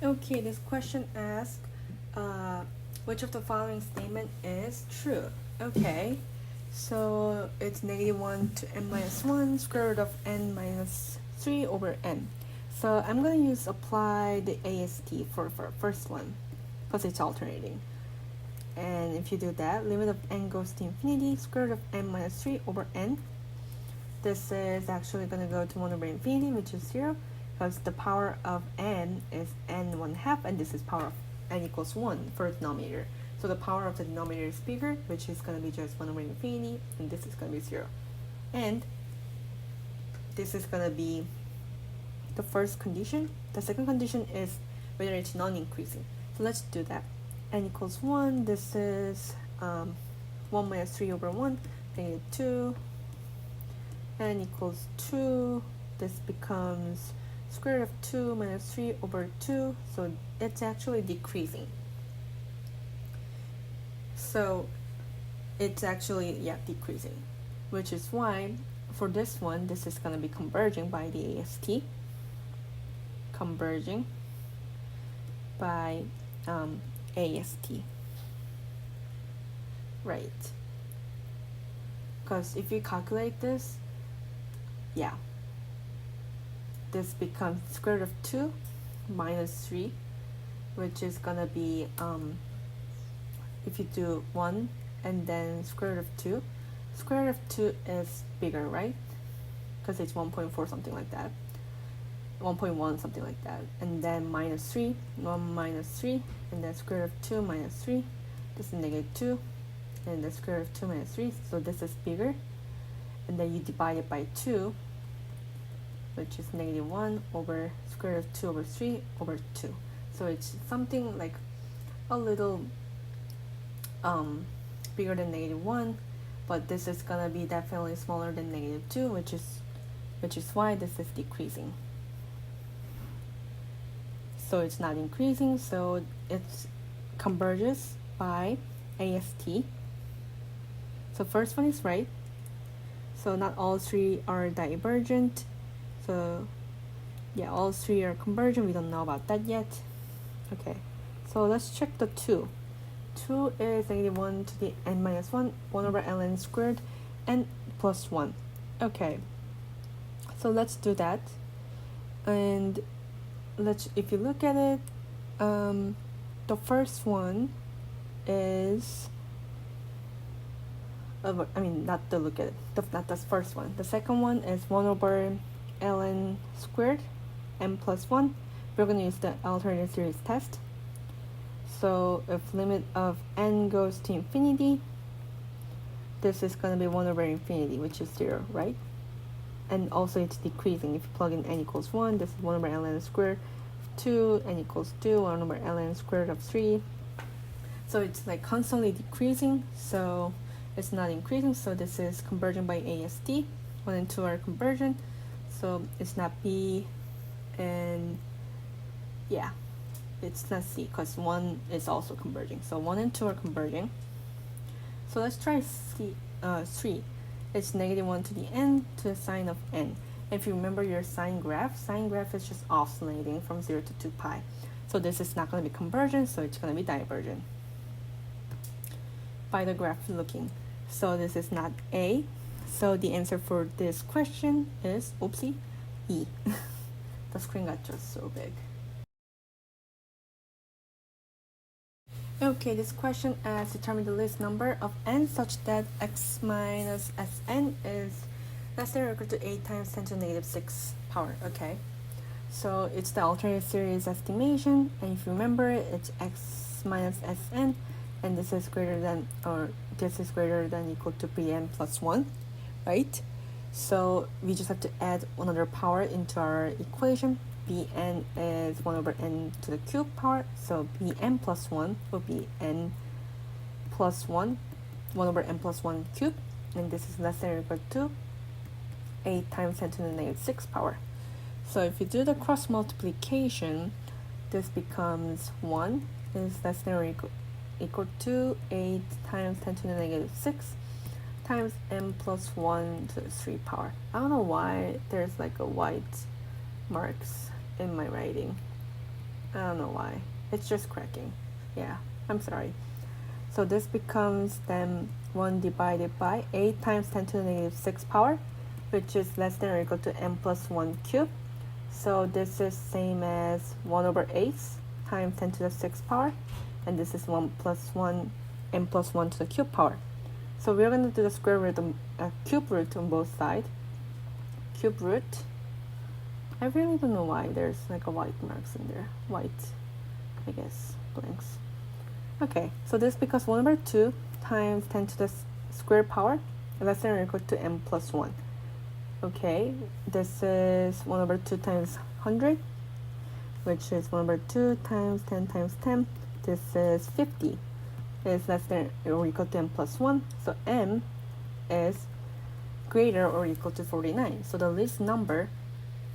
Okay, this question asks, which of the following statement is true? Okay, so it's -1 to n minus 1 square root of n minus 3 over n. So I'm going to use apply the AST for first one because it's alternating. And if you do that, limit of n goes to infinity, square root of n minus 3 over n. This is actually going to go to 1 over infinity, which is 0, because the power of n is n 1/2, and this is power of n equals 1 for the denominator. So the power of the denominator is bigger, which is going to be just 1 over infinity, and this is going to be 0. And this is going to be the first condition. The second condition is whether it's non-increasing. So let's do that. N equals 1. This is 1 minus 3 over 1, -2. N equals 2. This becomes square root of 2 minus 3 over 2. So it's actually decreasing. So it's actually, decreasing. Which is why for this one, this is going to be converging by the AST. Converging by AST. Right. Because if you calculate this, this becomes square root of 2 minus 3, which is gonna be, if you do 1 and then square root of 2, square root of 2 is bigger, right? Because it's 1.4 something like that, 1.1 something like that, and then minus 3, 1 minus 3, and then square root of 2 minus 3, this is -2, and the square root of 2 minus 3, so this is bigger, and then you divide it by 2, which is -1 over square root of 2 over 3 over 2. So it's something like a little bigger than -1, but this is gonna be definitely smaller than -2, which is why this is decreasing. So it's not increasing, so it converges by AST. So first one is right. So not all three are divergent. So all three are convergent. We don't know about that yet. Okay, so let's check the 2. 2 is -1 to the n minus 1, 1 over ln squared, n plus 1. Okay, so let's do that. And if you look at it, the first one is, not to look at it, not the first one. The second one is 1 over ln squared, n plus 1. We're going to use the alternative series test. So if limit of n goes to infinity, this is going to be 1 over infinity, which is 0, right? And also it's decreasing. If you plug in n equals 1, this is 1 over ln squared of 2, n equals 2, 1 over ln squared of 3. So it's like constantly decreasing, so it's not increasing. So this is converging by AST. 1 and 2 are convergent, so it's not B, and it's not C because 1 is also converging. So 1 and 2 are converging. So let's try 3. It's -1 to the n to the sine of n. If you remember your sine graph is just oscillating from 0 to 2 pi. So this is not going to be convergent, so it's going to be divergent by the graph looking. So this is not A. So the answer for this question is, oopsie, E. The screen got just so big. Okay, this question asks, determine the least number of n such that x minus Sn is less than or equal to 8 times 10 to the -6 power. Okay, so it's the alternative series estimation, and if you remember, it's x minus Sn, and this is greater than equal to Bn plus 1, right? So we just have to add another power into our equation. Bn is 1 over n to the cube power, so Bn plus 1 will be n plus 1, 1 over n plus 1 cube, and this is less than or equal to 8 times 10 to the -6 power. So if you do the cross multiplication, this becomes 1 is less than or equal to 8 times 10 to the -6 times n plus 1 to the 3 power. I don't know why there's like a white marks in my writing. I don't know why. It's just cracking. Yeah, I'm sorry. So this becomes then 1 divided by 8 times 10 to the negative 6 power, which is less than or equal to n plus 1 cube. So this is same as 1 over 8 times 10 to the 6 power, and this is 1 plus 1, n plus 1 to the cube power. So we're going to do the square root, cube root on both sides. Cube root. I really don't know why there's like a white marks in there. White, I guess, blanks. Okay, so this becomes 1 over 2 times 10 to the square power, less than or equal to n plus 1. Okay, this is 1 over 2 times 100, which is 1 over 2 times 10 times 10. This is 50. Is less than or equal to n plus 1. So n is greater or equal to 49. So the least number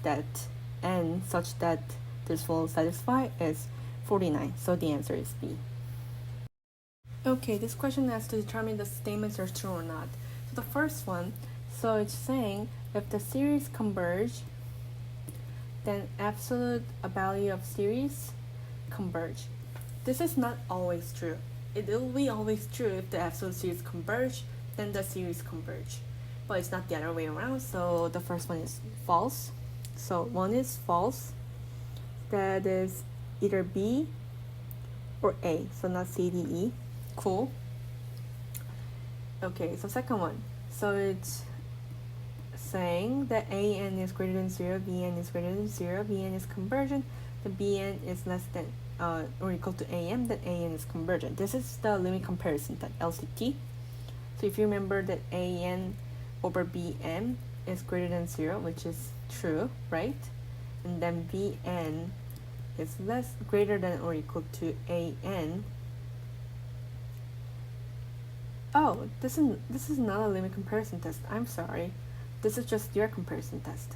that n such that this will satisfy is 49. So the answer is B. Okay, this question has to determine the statements are true or not. So the first one, so it's saying if the series converge, then absolute value of series converge. This is not always true. It will be always true if the absolute series converge, then the series converge. But it's not the other way around, so the first one is false. So one is false. That is either B or A, so not C, D, E. Cool. Okay, so second one. So it's saying that AN is greater than 0, BN is greater than 0, BN is convergent, the BN is less than or equal to AM, then AN is convergent. This is the limit comparison test, LCT. So if you remember that AN over BN is greater than 0, which is true, right? And then BN is greater than or equal to AN. Oh, this is not a limit comparison test. I'm sorry. This is just your comparison test.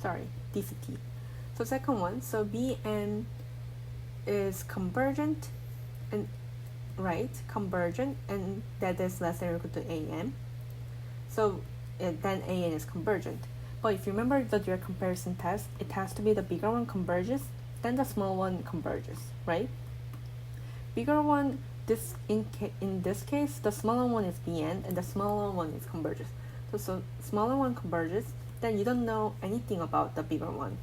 Sorry, DCT. So second one, so BN is convergent, and right, convergent, and that is less than or equal to AN. So then AN is convergent. But if you remember the direct comparison test, it has to be the bigger one converges, then the small one converges, right? Bigger one, in this case, the smaller one is BN and the smaller one is converges. So smaller one converges, then you don't know anything about the bigger one.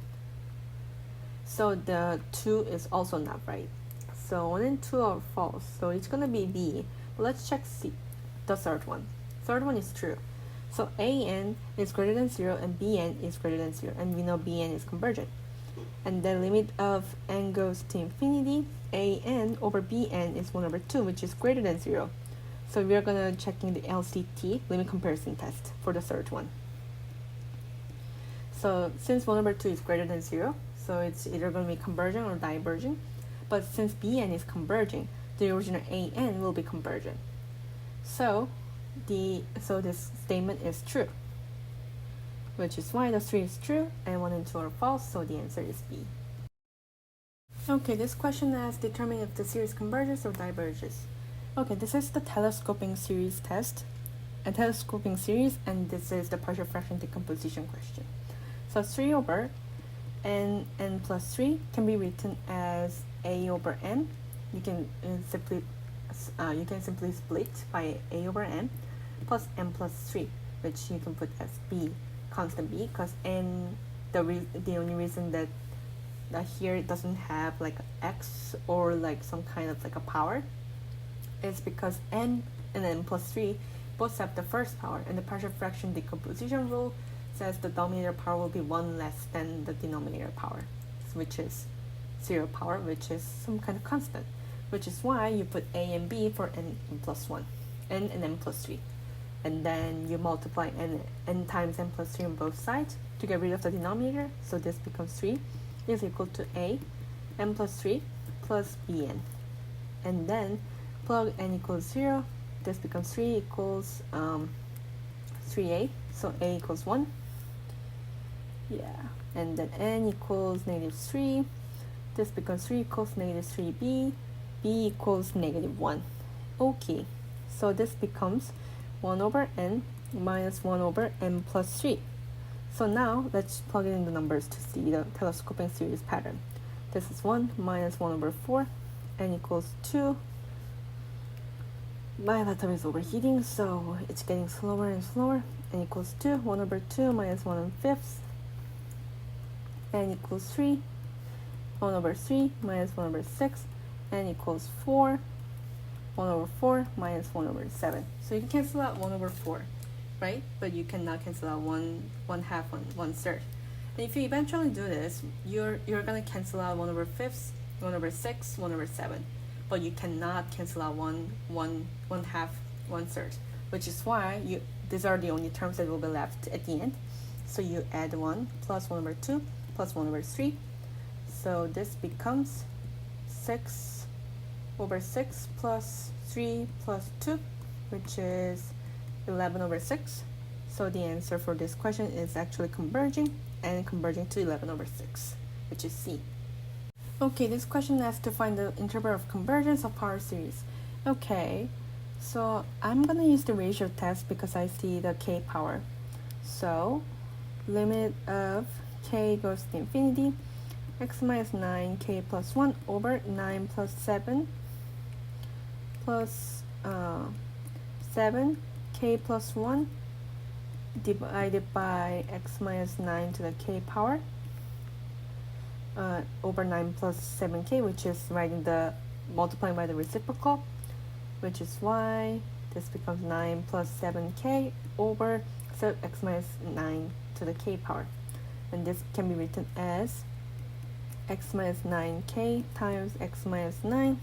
So the 2 is also not right. So 1 and 2 are false. So it's gonna be B. But let's check C, the third one. Third one is true. So AN is greater than 0 and BN is greater than 0. And we know BN is convergent. And the limit of n goes to infinity, AN over BN is 1 over 2, which is greater than 0. So we are gonna checking the LCT, limit comparison test, for the third one. So since 1 over 2 is greater than 0, so it's either going to be convergent or divergent. But since BN is converging, the original AN will be convergent. So this statement is true, which is why the 3 is true and 1 and 2 are false, so the answer is B. Okay, this question asks determine if the series converges or diverges. Okay, this is the telescoping series test, and telescoping series, and this is the partial fraction decomposition question. So 3 over n plus 3 can be written as a over n. You can simply split by a over n plus n plus 3, which you can put as b, constant b, because n, the only reason that here it doesn't have like x or like some kind of like a power is because n and n plus 3 both have the first power, and the partial fraction decomposition rule says the denominator power will be 1 less than the denominator power, which is 0 power, which is some kind of constant, which is why you put a and b for n plus 1, n and n plus 3. And then you multiply n times n plus 3 on both sides to get rid of the denominator, so this becomes 3 is equal to a, n plus 3 plus bn. And then plug n equals 0, this becomes 3 equals 3a, so a equals 1. Yeah, and then n equals negative 3. This becomes 3 equals negative 3b. b equals negative 1. Okay, so this becomes 1 over n minus 1 over n plus 3. So now let's plug in the numbers to see the telescoping series pattern. This is 1 minus 1 over 4, n equals 2. My laptop is overheating, so it's getting slower and slower. N equals 2, 1 over 2 minus 1 5th. N equals 3, 1 over 3 minus 1 over 6. N equals 4, 1 over 4 minus 1 over 7. So you can cancel out 1 over 4, right? But you cannot cancel out 1 half, 1 third. And if you eventually do this, you're gonna cancel out 1 over 5th, 1 over 6, 1 over 7. But you cannot cancel out 1 half, 1 third, which is why these are the only terms that will be left at the end. So you add 1 plus 1 over 2 plus 1 over 3. So this becomes 6 over 6 plus 3 plus 2, which is 11 over 6. So the answer for this question is actually converging and converging to 11 over 6, which is C. Okay, this question asks to find the interval of convergence of power series. Okay, so I'm gonna use the ratio test because I see the k power. So limit of k goes to infinity, x minus 9 k plus 1 over 9 plus 7 plus 7 k plus 1 divided by x minus 9 to the k power over 9 plus 7k, which is writing the multiplying by the reciprocal, which is why this becomes 9 plus 7k over x minus 9 to the k power. And this can be written as x minus 9k times x minus 9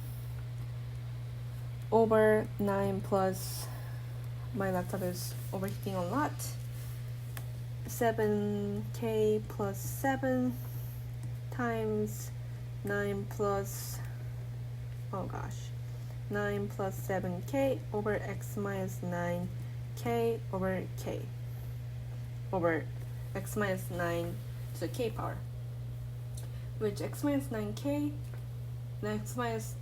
over 9 plus, my laptop is overheating a lot, 7k plus 7 times 9 plus, oh gosh, 9 plus 7k over x minus 9k over k over x minus 9 to the k power, which x minus 9k and x minus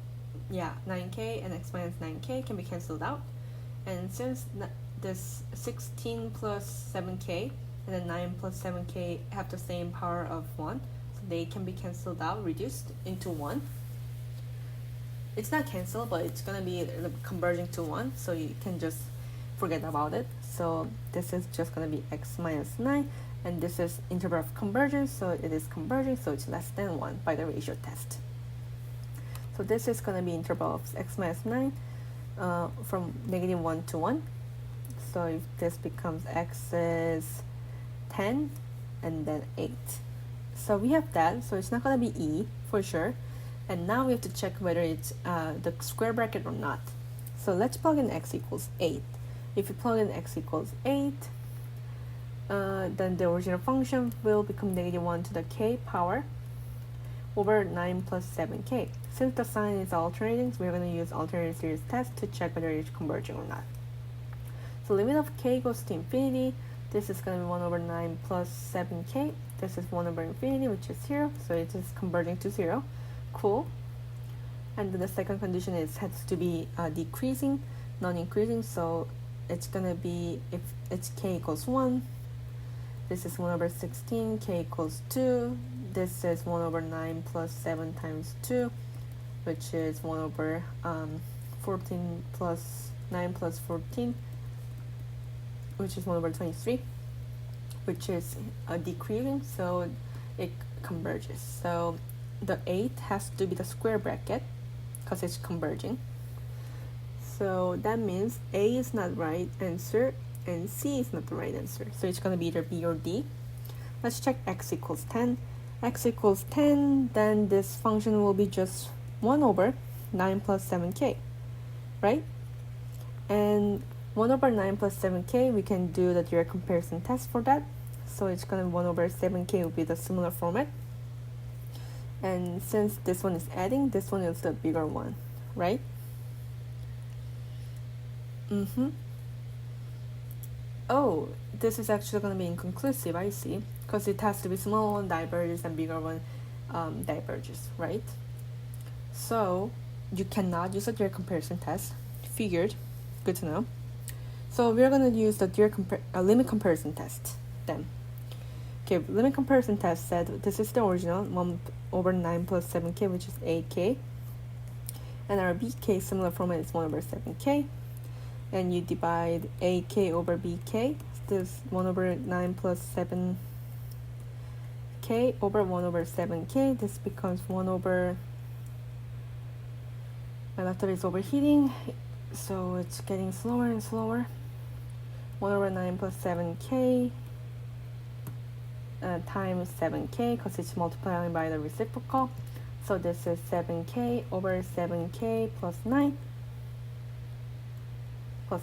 9k and x minus 9k can be cancelled out. And since this 16 plus 7k and then 9 plus 7k have the same power of 1, so they can be cancelled out, reduced into 1. It's not cancelled, but it's gonna be converging to 1, so you can just forget about it. So this is just gonna be x minus 9, and this is interval of convergence, so it is converging, so it's less than 1 by the ratio test. So this is gonna be interval of x minus 9 from -1 to 1. So if this becomes x is 10 and then 8. So we have that, so it's not gonna be E for sure. And now we have to check whether it's the square bracket or not. So let's plug in x equals 8. If you plug in x equals 8, then the original function will become -1 to the k power over 9 plus 7k. Since the sign is alternating, so we're going to use alternating series test to check whether it's converging or not. So limit of k goes to infinity. This is going to be 1 over 9 plus 7k. This is 1 over infinity, which is 0, so it is converging to 0. Cool. And then the second condition is has to be decreasing, non-increasing, so it's going to be, if it's k equals 1, this is 1 over 16, k equals 2, this is 1 over 9 plus 7 times 2, which is 1 over 14 plus 9 plus 14, which is 1 over 23, which is decreasing, so it converges. So the 8 has to be the square bracket because it's converging. So that means A is not right answer and C is not the right answer. So it's going to be either B or D. Let's check x equals 10. X equals 10, then this function will be just 1 over 9 plus 7k, right? And 1 over 9 plus 7k, we can do the direct comparison test for that. So it's going to be 1 over 7k will be the similar format. And since this one is adding, this one is the bigger one, right? Oh, this is actually going to be inconclusive, I see. Because it has to be small one diverges and bigger one diverges, right? So you cannot use a direct comparison test. Figured. Good to know. So we're going to use the direct limit comparison test then. Okay, limit comparison test said this is the original 1 over 9 plus 7k, which is 8k, and our bk similar format is 1 over 7k, and you divide ak over bk, this 1 over 9 plus 7k over 1 over 7k, this becomes 1 over, my laptop is overheating, so it's getting slower and slower. 1 over 9 plus 7k times 7k, because it's multiplying by the reciprocal. So this is 7k over 7k plus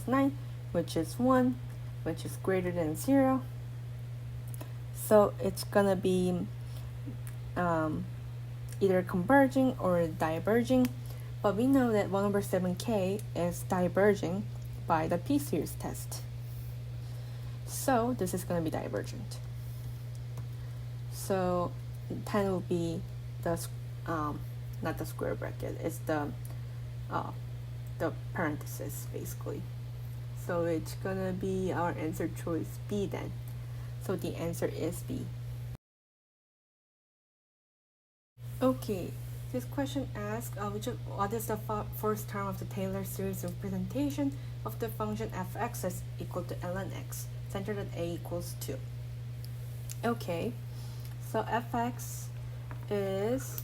9, which is 1, which is greater than 0. So it's gonna be either converging or diverging, but we know that 1 over 7k is diverging by the p-series test. So this is going to be divergent. So 10 will be the not the square bracket, it's the parenthesis basically. So it's gonna be our answer choice B then. So the answer is B. Okay, this question asks what is the first term of the Taylor series representation of the function f(x) is equal to ln x, centered at a equals 2. Okay, so f(x) is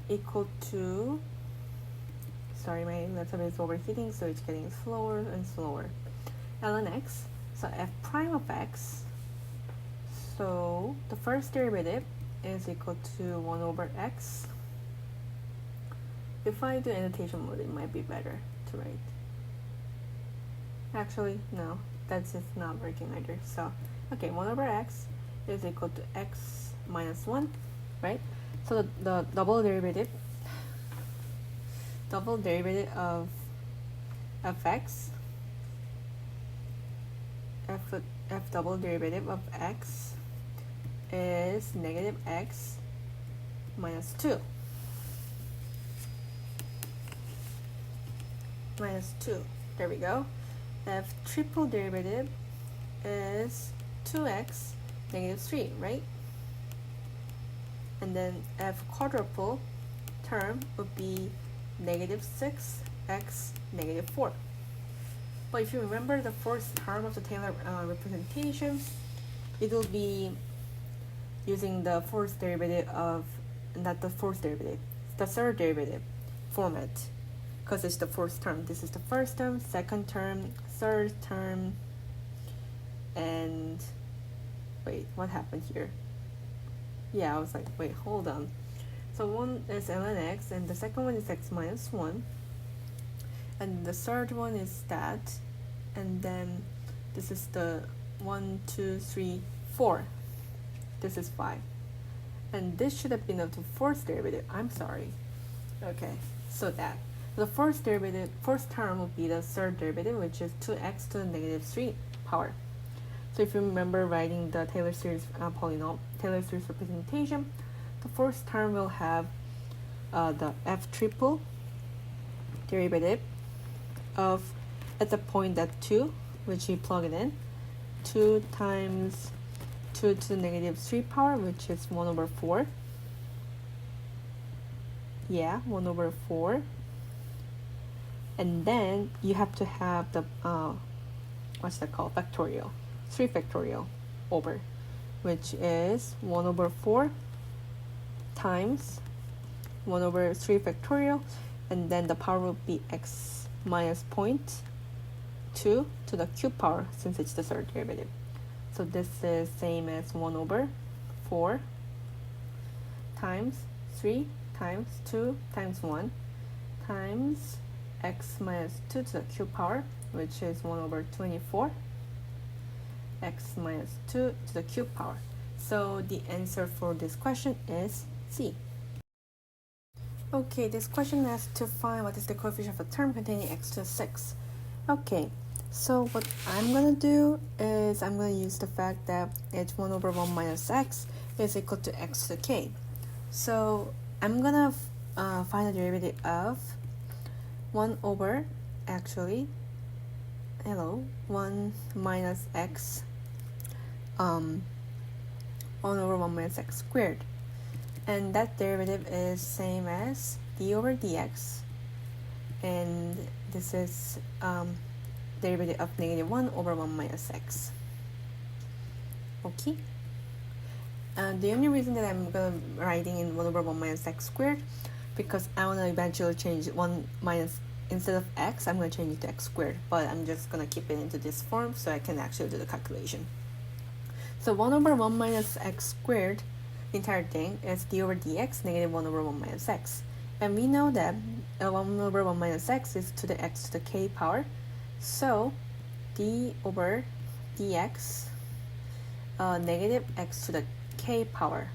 equal to, sorry, my laptop is overheating, so it's getting slower and slower. ln x, so f prime of x, so the first derivative is equal to 1 over x. If I do annotation mode, it might be better to write. Actually, no, that's just not working either. So, okay, 1 over x is equal to x minus 1, right? So the double derivative of fx, f double derivative of x is negative x minus 2. There we go. F triple derivative is 2x negative 3, right? And then f quadruple term would be negative 6x negative 4. But if you remember the first term of the Taylor representation, it will be using the fourth derivative of, not the fourth derivative, the third derivative format, because it's the fourth term. This is the first term, second term, third term, and wait, what happened here? Yeah, I was like, wait, hold on. So one is ln x, and the second one is x minus 1, and the third one is that, and then this is the 1, 2, 3, 4. This is 5. And this should have been the fourth derivative. I'm sorry. Okay, so that. The first term will be the third derivative, which is 2x to the negative 3 power. So if you remember writing the Taylor series Taylor series representation, the first term will have the f triple derivative of, at the point at 2, which you plug it in, 2 times 2 to the negative 3 power, which is 1 over 4. Yeah, 1 over 4. And then you have to have the, what's that called? Factorial. 3 factorial over, which is 1 over 4 times 1 over 3 factorial, and then the power will be x minus 0.2 to the cube power, since it's the third derivative. So this is same as 1 over 4 times 3 times 2 times 1 times x minus 2 to the cube power, which is 1 over 24, x minus 2 to the cube power. So the answer for this question is C. Okay, this question asks to find what is the coefficient of a term containing x to the 6. Okay, so what I'm going to do is I'm going to use the fact that it's 1 over 1 minus x is equal to x to the k. So I'm going to find the derivative of 1 over, 1 minus x 1 over 1 minus x squared. And that derivative is same as d over dx. And this is derivative of negative 1 over 1 minus x. Okay. The only reason that I'm writing in 1 over 1 minus x squared, because I want to eventually change 1 minus, instead of x, I'm going to change it to x squared. But I'm just going to keep it into this form so I can actually do the calculation. So 1 over 1 minus x squared, the entire thing, is d over dx, negative 1 over 1 minus x. And we know that 1 over 1 minus x is to the x to the k power. So d over dx, negative x to the k power.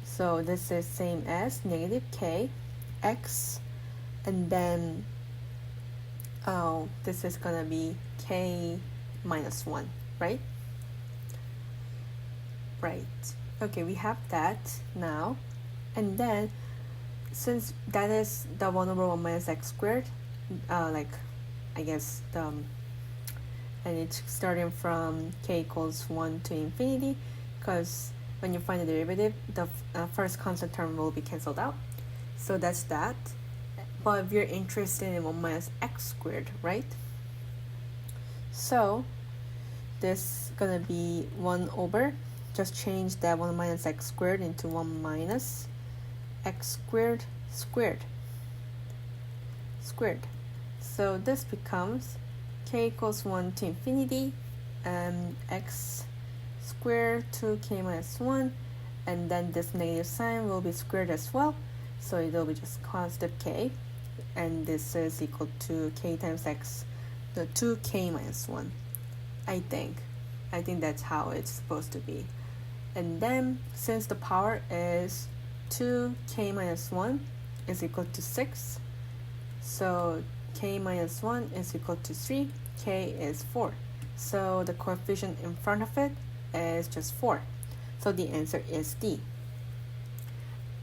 So this is same as negative k x, and then this is gonna be k minus 1, right? Right. Okay, we have that now. And then, since that is the 1 over 1 minus x squared, and it's starting from k equals 1 to infinity, because when you find the derivative, the first constant term will be cancelled out. So that's that. But we're interested in 1 minus x squared, right? So this is gonna be 1 over, just change that 1 minus x squared into 1 minus x squared squared. So this becomes k equals 1 to infinity, x squared to k minus 1, and then this negative sign will be squared as well, so it will be just constant k, and this is equal to k times x, the 2k minus 1. I think that's how it's supposed to be. And then, since the power is 2k minus 1 is equal to 6, so k minus 1 is equal to 3, k is 4. So the coefficient in front of it is just 4. So the answer is D.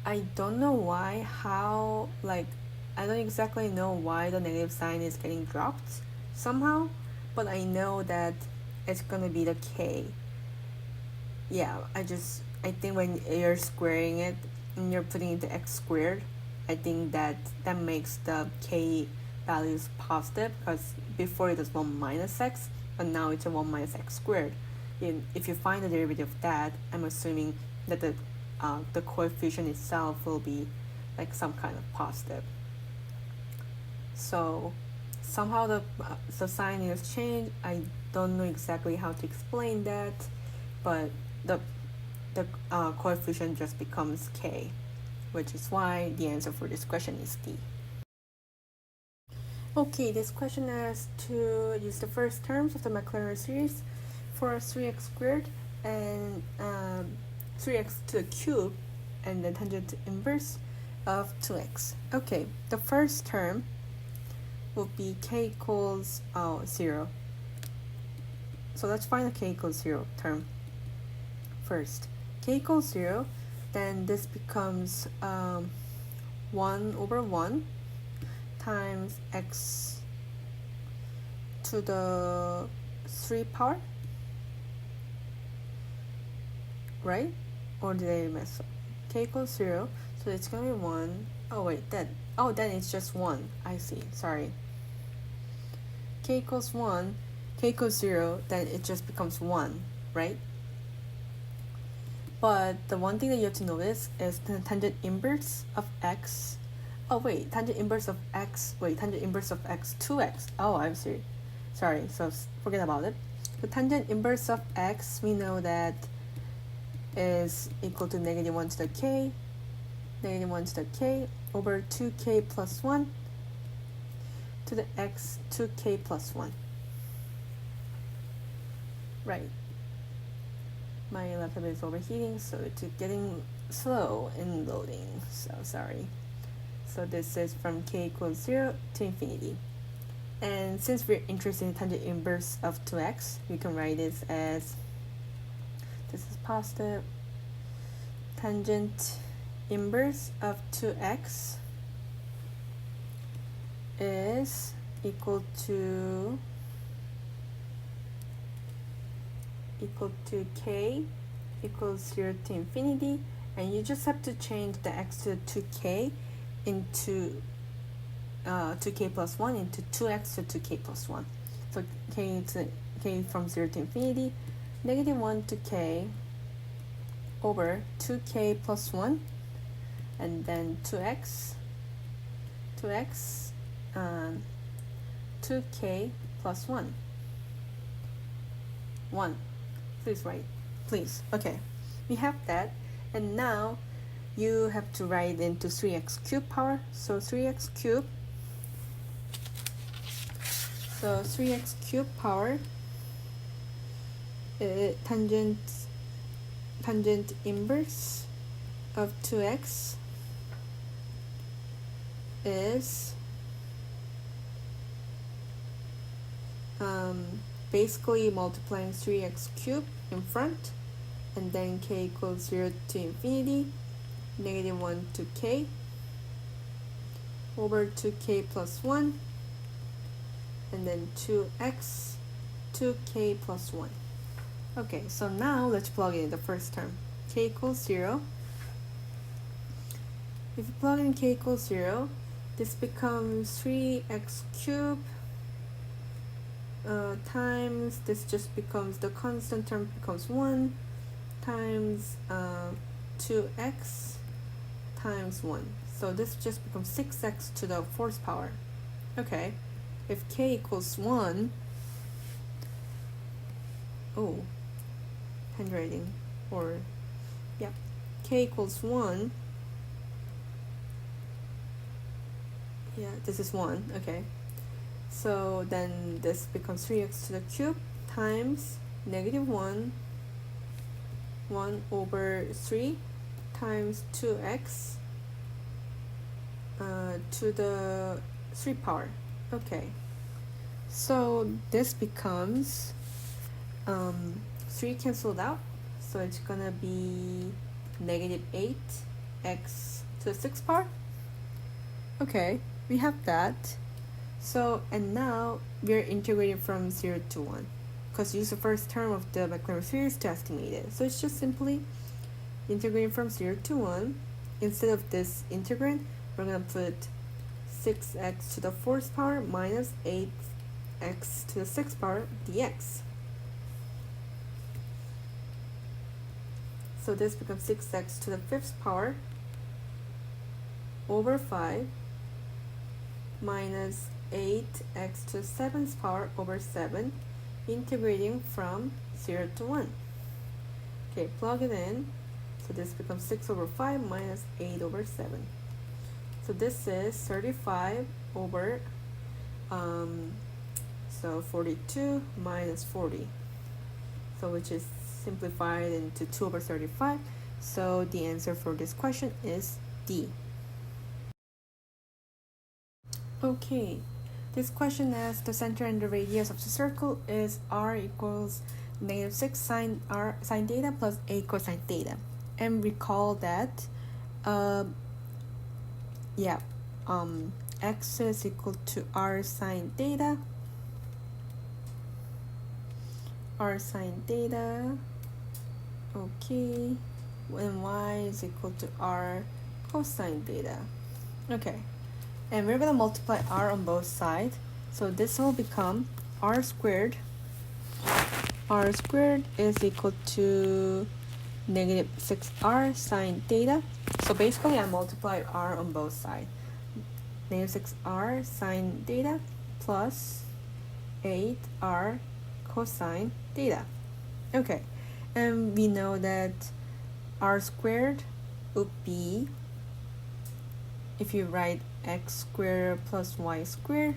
I don't know why, I don't exactly know why the negative sign is getting dropped somehow, but I know that it's gonna be the k. Yeah, I think when you're squaring it and you're putting it to x squared, I think that makes the k values positive, because before it was 1 minus x, but now it's a 1 minus x squared. If you find the derivative of that, I'm assuming that the coefficient itself will be like some kind of positive. So somehow the sign is changed. I don't know exactly how to explain that, but the coefficient just becomes k, which is why the answer for this question is D. Okay, this question asks to use the first terms of the Maclaurin series for 3x squared and 3x to the cube and the tangent inverse of 2x. Okay, the first term will be k equals 0. So let's find the k equals 0 term first. K equals 0, then this becomes 1 over 1 times x to the 3 power, right? Or did I mess up? K equals 0, so it's gonna be 1. Oh wait, then it's just 1. I see, sorry. K equals 1, k equals 0, then it just becomes 1, right? But the one thing that you have to notice is the tangent inverse of x. Oh wait, tangent inverse of x 2x. Oh, I'm sorry, so forget about it. The tangent inverse of x, we know that is equal to negative 1 to the k, over 2k plus 1 to the x 2k plus 1. Right. My laptop is overheating, so it's getting slow in loading, so sorry. So this is from k equals 0 to infinity. And since we're interested in tangent inverse of 2x, we can write this as, this is positive, tangent inverse of 2x is equal to k equals 0 to infinity, and you just have to change the x to 2k into 2k plus 1 into 2x to 2k plus 1. So k from 0 to infinity, negative 1 to k over 2k plus 1, and then 2x, 2k plus 1. 1. Please write. Please. Okay. We have that. And now you have to write into 3x cubed power. So 3x cubed. So 3x cubed power tangent inverse of 2x is basically multiplying 3x cubed in front, and then k equals 0 to infinity, negative 1 to k over 2k plus 1, and then 2x, 2k plus 1. Okay, so now let's plug in the first term. K equals 0. If you plug in k equals 0, this becomes 3x cubed times, this just becomes, the constant term becomes 1 times 2x times 1. So this just becomes 6x to the fourth power. Okay, if k equals 1, handwriting, or yeah, k equals 1, yeah, this is 1, okay. So then this becomes 3x to the cube times negative 1 over 3 times 2x to the 3 power. Okay, so this becomes 3 canceled out, so it's gonna be negative 8x to the 6 power. Okay, we have that. So, and now we're integrating from 0 to 1, because use the first term of the Maclaurin series to estimate it. So it's just simply integrating from 0 to 1. Instead of this integrand, we're going to put 6x to the 4th power minus 8x to the 6th power dx. So this becomes 6x to the 5th power over 5 minus 8x to the 7th power over 7, integrating from 0 to 1. Okay, plug it in. So this becomes 6 over 5 minus 8 over 7. So this is 35 over, so 42 minus 40. So which is simplified into 2 over 35. So the answer for this question is D. Okay, this question asks the center and the radius of the circle is r equals negative 6 sine theta plus 8 cosine theta. And recall that x is equal to r sine theta, okay, and y is equal to r cosine theta. Okay, and we're going to multiply r on both sides, so this will become r squared is equal to negative 6r sine theta. So basically I multiply r on both sides, negative 6r sine theta plus 8r cosine theta. Okay, and we know that r squared would be, if you write x squared plus y squared,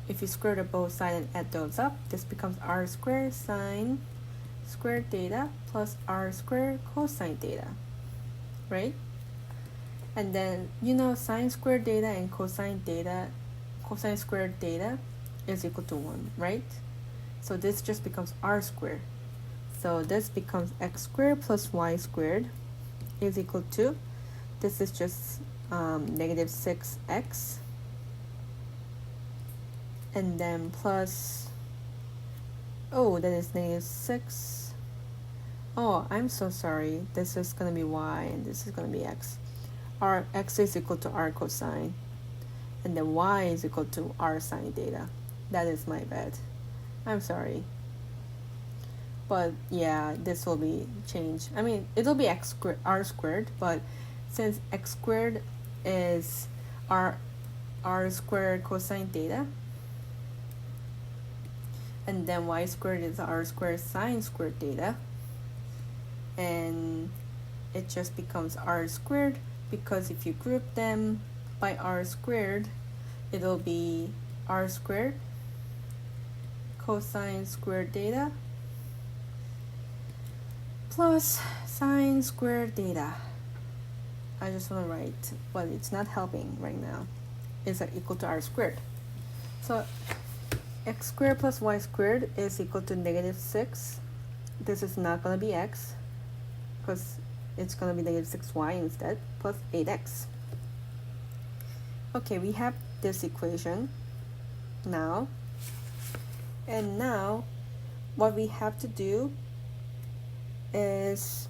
if you square both sides and add those up, this becomes r squared sine squared theta plus r squared cosine theta, right? And then you know sine squared theta and cosine squared theta is equal to 1, right? So this just becomes r squared. So this becomes x squared plus y squared is equal to, this is just negative 6x, and then plus, Oh, that is negative 6. Oh, I'm so sorry. This is going to be y and this is going to be x. X is equal to r cosine. And then y is equal to r sine theta. That is my bad. I'm sorry. But yeah, this will be changed. I mean, it'll be r squared, but since x squared is r squared cosine theta, and then y squared is r squared sine squared theta, and it just becomes r squared, because if you group them by r squared, it'll be r squared cosine squared theta plus sine squared theta. I just want to write, but it's not helping right now. Is equal to r squared. So x squared plus y squared is equal to negative 6. This is not going to be x, because it's going to be negative 6y instead, plus 8x. Okay, we have this equation now. And now, what we have to do is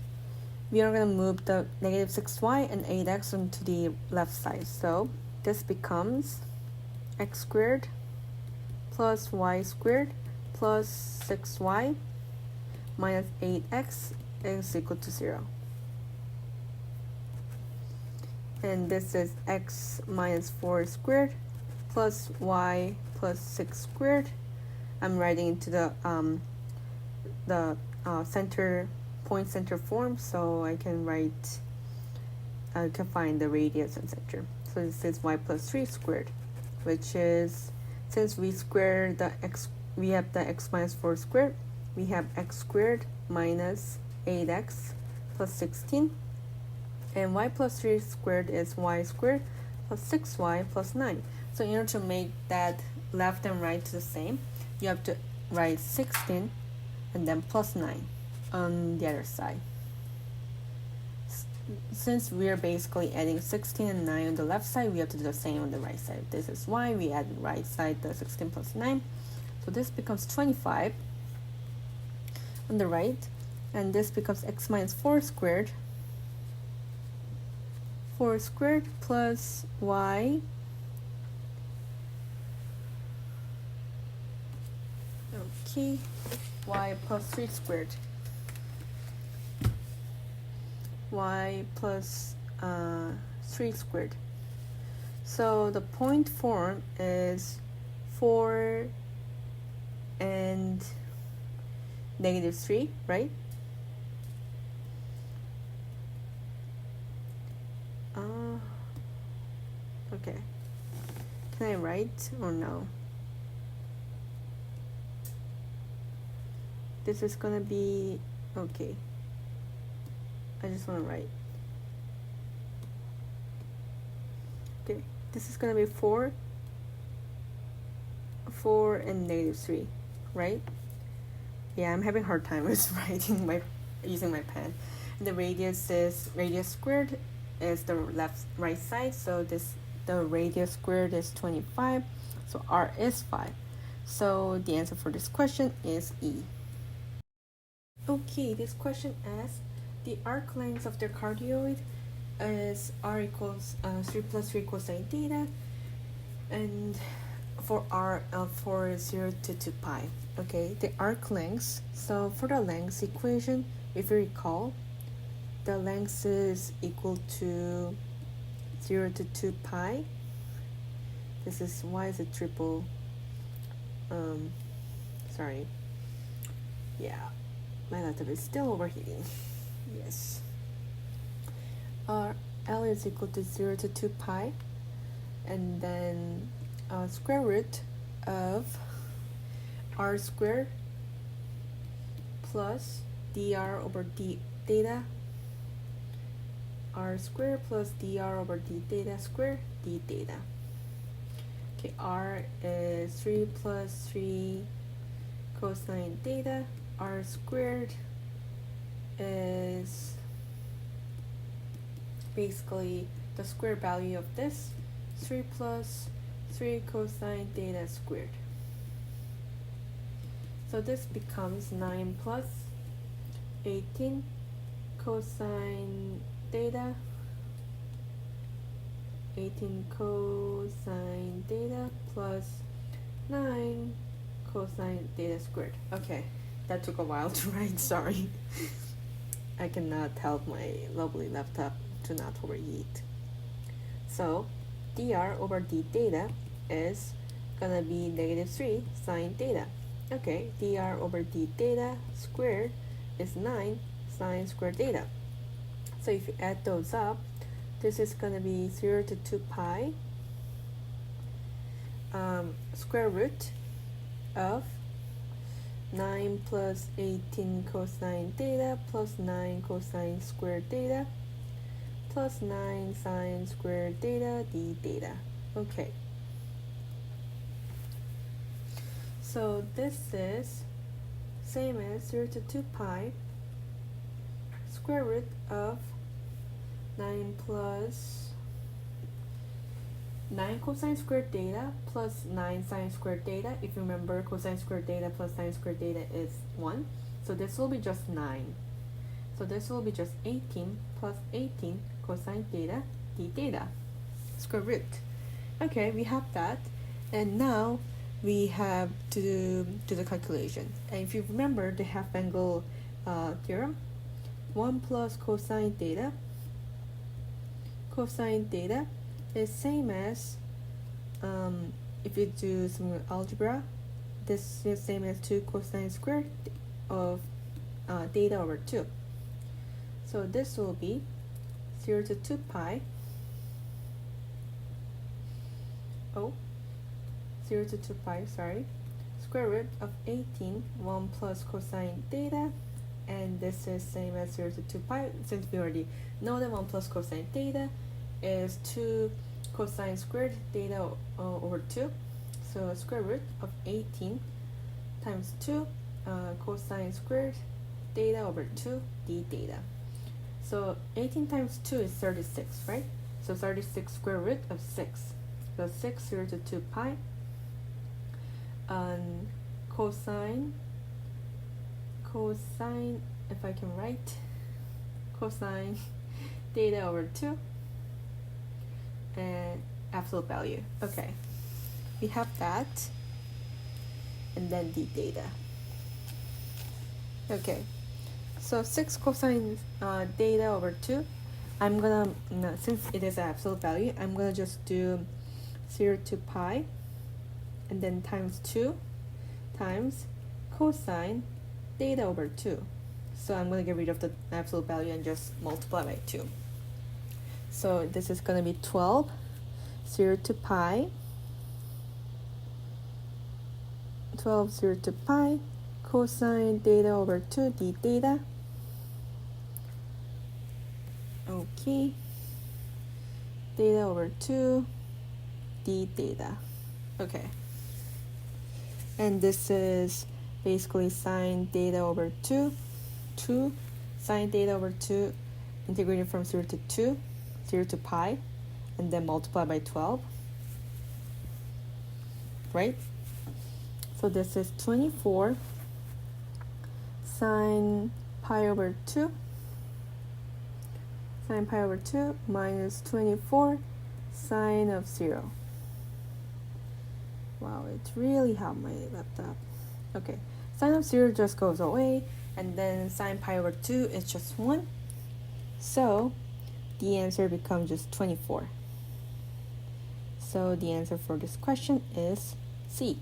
we are going to move the negative 6y and 8x onto the left side. So this becomes x squared plus y squared plus 6y minus 8x is equal to 0. And this is x minus 4 squared plus y plus 6 squared. I'm writing into the point center form, so I can write, I can find the radius and center. So this is y plus 3 squared, which is, since we squared the x, we have the x minus 4 squared, we have x squared minus 8x plus 16, and y plus 3 squared is y squared plus 6y plus 9. So in order to make that left and right the same, you have to write 16 and then plus 9 on the other side. Since we're basically adding 16 and 9 on the left side, we have to do the same on the right side. This is why we add the right side the 16 plus 9. So this becomes 25 on the right, and this becomes x minus 4 squared plus y y plus 3 squared, y plus 3 squared. So the point form is 4 and negative 3, right? Okay. Can I write or no? This is gonna be okay. I just want to write. Okay, this is gonna be 4 and negative 3, right? Yeah, I'm having a hard time with writing using my pen. And the radius squared is the right side, so the radius squared is 25, so r is 5. So the answer for this question is E. Okay, this question asks, the arc length of the cardioid is r equals 3 plus 3 cosine theta, and for r for 0 to 2 pi. Okay, the arc length. So for the length equation, if you recall, the length is equal to 0 to 2 pi. This is, why is it triple? Sorry. Yeah, my laptop is still overheating. Yes. L is equal to 0 to 2 pi, and then square root of r squared plus dr over d theta, r squared plus dr over d theta squared d theta. Okay, r is 3 plus 3 cosine theta, r squared is basically the square value of this, 3 plus 3 cosine theta squared. So So this becomes 9 plus 18 cosine theta, 18 cosine theta plus 9 cosine theta squared. Okay, that took a while to write, sorry. I cannot help my lovely laptop to not overheat. So dr over d theta is gonna be negative 3 sine theta. Okay, dr over d theta squared is 9 sine squared theta. So if you add those up, this is gonna be 0 to 2 pi square root of 9 plus 18 cosine theta plus 9 cosine squared theta plus 9 sine squared theta d theta. Okay. So this is same as 0 to 2 pi square root of 9 plus 9 cosine squared theta plus 9 sine squared theta. If you remember, cosine squared theta plus sine squared theta is 1. So this will be just 9. So this will be just 18 plus 18 cosine theta d theta square root. Okay, we have that. And now we have to do the calculation. And if you remember the half angle theorem, 1 plus cosine theta is same as, if you do some algebra, this is same as 2 cosine squared of theta over 2. So this will be 0 to 2 pi, 0 to 2 pi, square root of 18, 1 plus cosine theta, and this is same as 0 to 2 pi, since we already know that 1 plus cosine theta is 2 cosine squared theta over 2. So square root of 18 times 2 cosine squared theta over 2 d theta. So 18 times 2 is 36, right? So 36 square root of 6. So 6, 0 to 2 pi. Cosine, if I can write, cosine theta over 2 and absolute value. Okay, we have that, and then d theta. Okay, so 6 cosine theta over 2, I'm gonna, since it is an absolute value, I'm gonna just do 0 to pi and then times 2 times cosine theta over 2. So I'm going to get rid of the absolute value and just multiply by 2. So this is going to be 12, 0 to pi, 12, 0 to pi, cosine theta over 2 d theta. Okay, theta over 2 d theta. Okay, and this is basically sine theta over 2 sine theta over 2 integrating from 0 to 2, 0 to pi, and then multiply by 12, right? So this is 24 sine pi over 2 minus 24 sine of 0. Wow, it's really hot, my laptop. Okay, sine of 0 just goes away, and then sine pi over 2 is just 1. So the answer becomes just 24. So the answer for this question is C.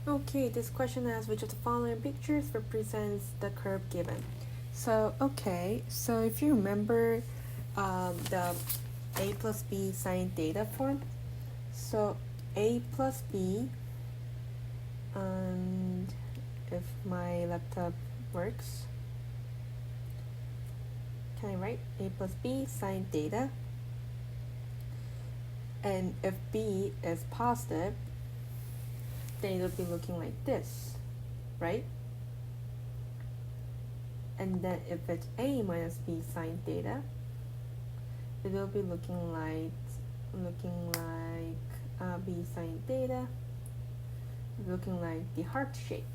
Okay, this question asks which of the following pictures represents the curve given. So, okay, so if you remember the a plus b sine theta form, so a plus b, and if my laptop works, can I write a plus b sine theta? And if b is positive, then it'll be looking like this, right? And then if it's a minus b sine theta, it will be looking like b sine theta looking like the heart shape.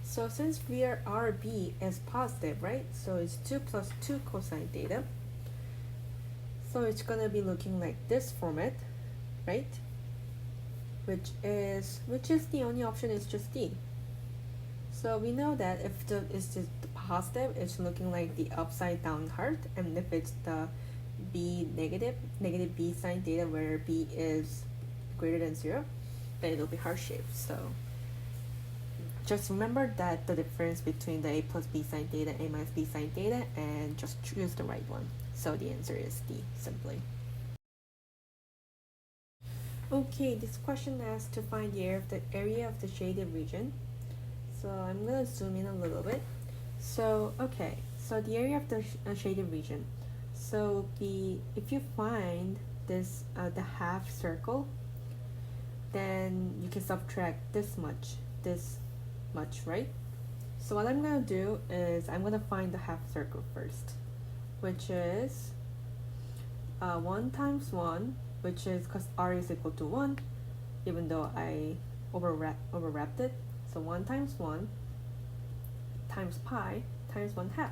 So since RB is positive, right? So it's 2 plus 2 cosine theta. So it's gonna be looking like this format, right? Which is the only option is just D. So we know that if it's just the positive, it's looking like the upside down heart, and if it's the B negative B sine theta where B is greater than 0, then it'll be heart shaped. So just remember that the difference between the A plus B sine theta, A minus B sine theta, and just choose the right one. So the answer is D, simply. Okay, this question asks to find the area of the shaded region. So I'm gonna zoom in a little bit. So okay, so the area of the shaded region. So if you find this the half circle, then you can subtract this much, right? So what I'm gonna do is I'm gonna find the half circle first, which is 1 times 1, which is because r is equal to 1, even though I overwrapped it. So 1 times 1 times pi times 1/2,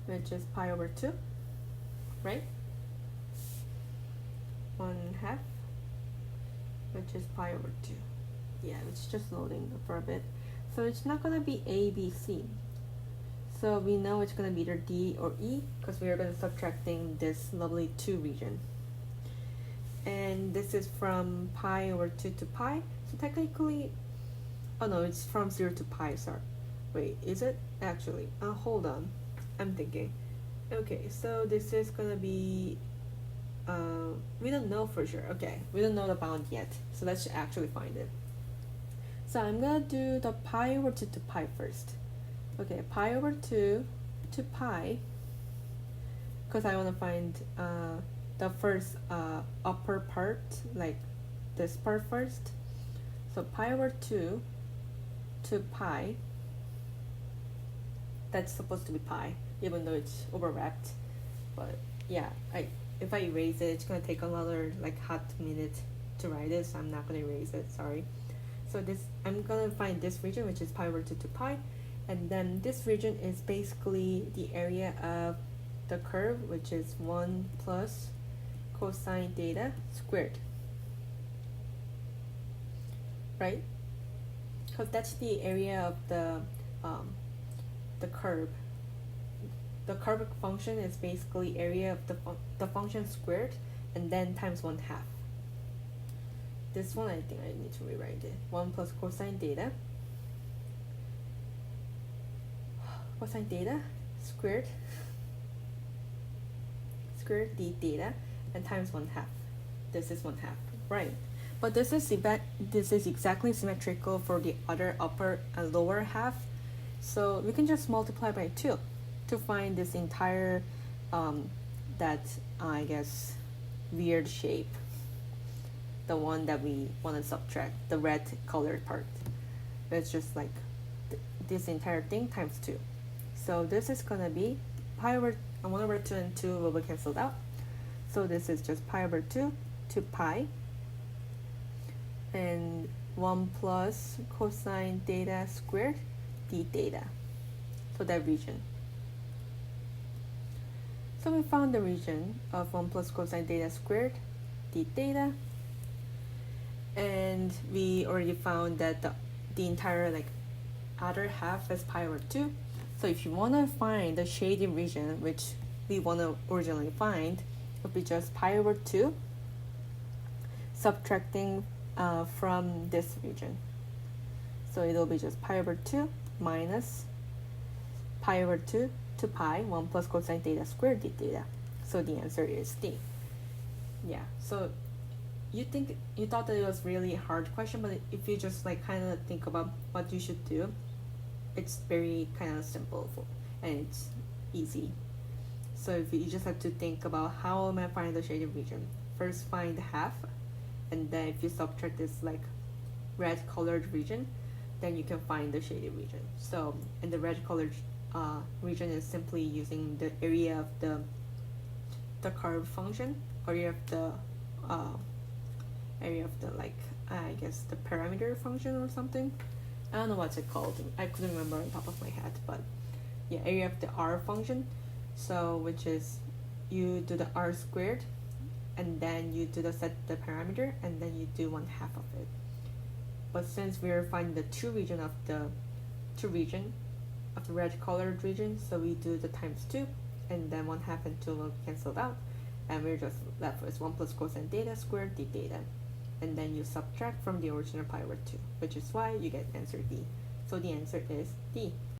which is pi over 2, right? 1/2, which is pi over 2. Yeah, it's just loading for a bit. So it's not gonna be A, B, C. So we know it's gonna be either D or E because we are gonna subtracting this lovely 2 region. And this is from pi over 2 to pi. So technically, oh no, it's from 0 to pi, sorry. Wait, is it? Actually, hold on. I'm thinking. Okay, so this is gonna be, we don't know for sure. Okay, we don't know the bound yet. So let's actually find it. So I'm gonna do the pi over 2 to pi first. Okay, pi over 2 to pi, because I wanna find the first upper part, like this part first. So pi over 2 to pi, that's supposed to be pi, even though it's overwrapped. But yeah, if I erase it, it's gonna take another like hot minute to write it, so I'm not gonna erase it, sorry. So I'm gonna find this region, which is pi over 2 to pi, and then this region is basically the area of the curve, which is 1 plus cosine theta squared, right? Because that's the area of the curve. The curve function is basically area of the function squared and then times 1/2. This one I think I need to rewrite it. 1 plus cosine theta squared d theta and times 1/2. This is 1/2, right? But this is exactly symmetrical for the other upper and lower half. So we can just multiply by 2 to find this entire that I guess weird shape, the one that we want to subtract, the red colored part. It's just like this entire thing times 2. So this is gonna be pi over 1 over 2 and 2 will be cancelled out. So this is just pi over 2 to pi, and 1 plus cosine theta squared d theta. So that region. So we found the region of 1 plus cosine theta squared d theta, and we already found that the entire like other half is pi over 2. So if you want to find the shaded region, which we want to originally find, it would be just pi over 2 subtracting from this region. So it'll be just pi over 2 minus pi over 2 to pi, 1 plus cosine theta squared d theta. So the answer is D. Yeah, so you thought that it was really a hard question, but if you just like kind of think about what you should do, it's very kind of simple and it's easy. So if you just have to think about how am I finding the shaded region. First find half, and then if you subtract this like red colored region, then you can find the shaded region. So, and the red colored region is simply using the area of the curve function, area of the like I guess the parameter function or something. I don't know what's it called. I couldn't remember on top of my head, but yeah, area of the R function. So which is you do the R squared, and then you do the set the parameter, and then you do 1/2 of it. But since we're finding the two region of the red colored region, so we do the times 2, and then 1/2 and 2 will cancel out, and we're just left with 1 plus cosine theta squared d theta. And then you subtract from the original pi over 2, which is why you get answer D. So the answer is D.